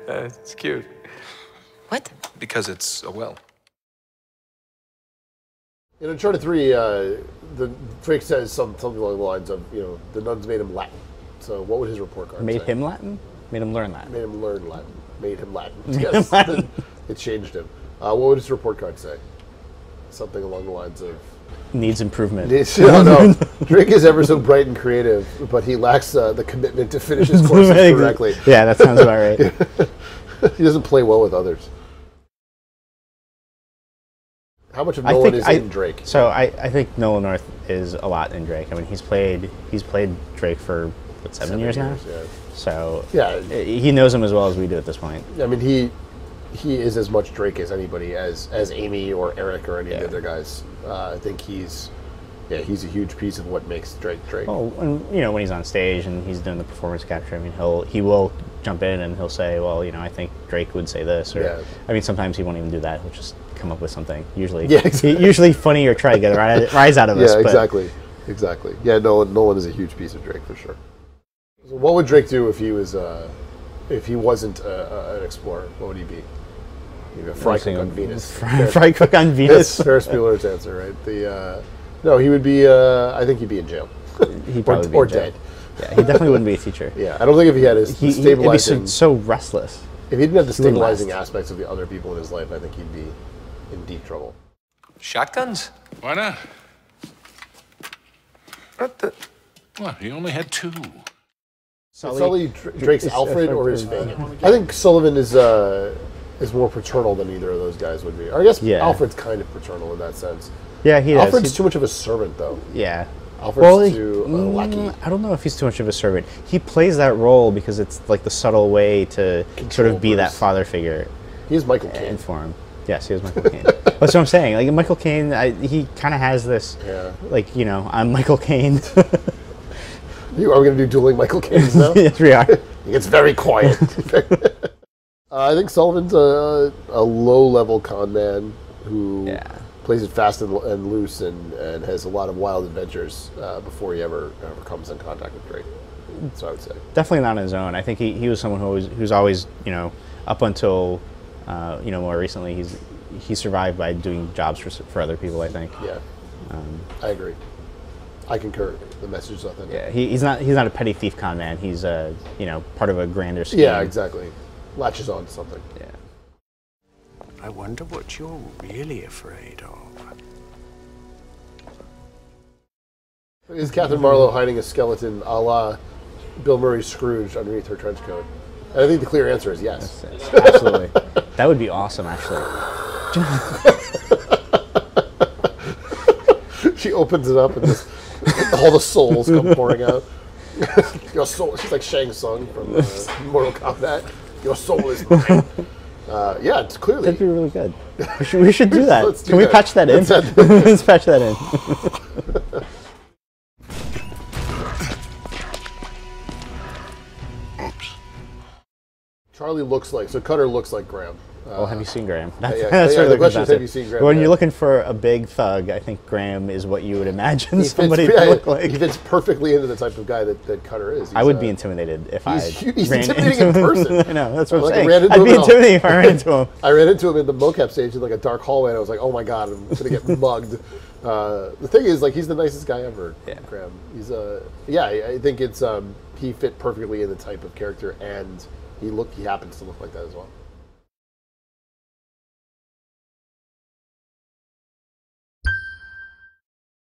It's cute. What? Because it's a well. In Uncharted 3, Drake says something along the lines of, the nuns made him Latin. So what would his report card say? Made him Latin? Made him learn Latin. Made him learn Latin. Made him Latin. Made Yes. him Latin. It changed him. What would his report card say? Something along the lines of... Needs improvement. No. Drake is ever so bright and creative, but he lacks the commitment to finish his courses correctly. Yeah, that sounds about right. He doesn't play well with others. How much of Nolan is in Drake? So I think Nolan North is a lot in Drake. I mean, he's played Drake for what, 7 years now. Yeah. So yeah, he knows him as well as we do at this point. I mean, he is as much Drake as anybody, as Amy or Eric or any of the other guys. I think he's a huge piece of what makes Drake Drake. Oh, and when he's on stage and he's doing the performance capture, I mean, he will jump in and he'll say, well, I think Drake would say this, or I mean, sometimes he won't even do that. He'll just come up with something. Usually, usually funny or try to get a rise out of us. Yeah, exactly. Yeah, Nolan is a huge piece of Drake for sure. So what would Drake do if he wasn't an explorer? What would he be? A fry cook on Venus. Fry cook on Venus. That's Ferris Bueller's answer, right? No, he would be. I think he'd be in jail. He'd probably be or in jail. dead. Yeah, he definitely wouldn't be a teacher. Yeah, I don't think if he had his stabilizing. He'd be so restless. If he didn't have the stabilizing aspects of the other people in his life, I think he'd be in deep trouble. Shotguns? Why not? What the? Well, he only had 2. Sully Drake's Alfred or his Fagin? I think Sullivan is more paternal than either of those guys would be. Or I guess Alfred's kind of paternal in that sense. Yeah, he is. Alfred's too much of a servant, though. Yeah. Alfred's too lackey. I don't know if he's too much of a servant. He plays that role because it's like the subtle way to sort of be that father figure. He is Michael Caine. For him. Yes, he is Michael Caine. That's what I'm saying. Like Michael Caine, he kind of has this, I'm Michael Caine. Are we going to do dueling Michael Caines now? Yes, we are. He gets very quiet. I think Sullivan's a low-level con man who plays it fast and loose and has a lot of wild adventures before he ever comes in contact with Drake. So I would say. Definitely not on his own. I think he was someone who's always, up until, more recently, he survived by doing jobs for other people, I think. Yeah, I agree. I concur. The message is authentic. Yeah, he's not a petty thief con man. He's part of a grander scheme. Yeah, exactly. Latches on to something. Yeah. I wonder what you're really afraid of. Is Catherine Marlowe hiding a skeleton a la Bill Murray's Scrooge underneath her trench coat? And I think the clear answer is yes. Absolutely. That would be awesome, actually. She opens it up and just all the souls come pouring out. Your soul. She's like Shang Tsung from Mortal Kombat. Your soul is mine. Yeah, it's clearly. That'd be really good. We should do that. Let's do Can we that. patch that in? Let's patch that in. Charlie looks like, so Cutter looks like Graham. Well, have you seen Graham? The question is, have you seen Graham? When you're looking for a big thug, I think Graham is what you would imagine somebody to look like. He fits perfectly into the type of guy that Cutter is. I would be intimidated if he's ran intimidating in person. I know, that's what I'm saying. I'd be intimidating if I ran into him. I ran into him in the mocap stage in like a dark hallway, and I was like, oh my god, I'm going to get mugged. The thing is, like, he's the nicest guy ever, Graham. He's I think it's he fit perfectly in the type of character, and he happens to look like that as well.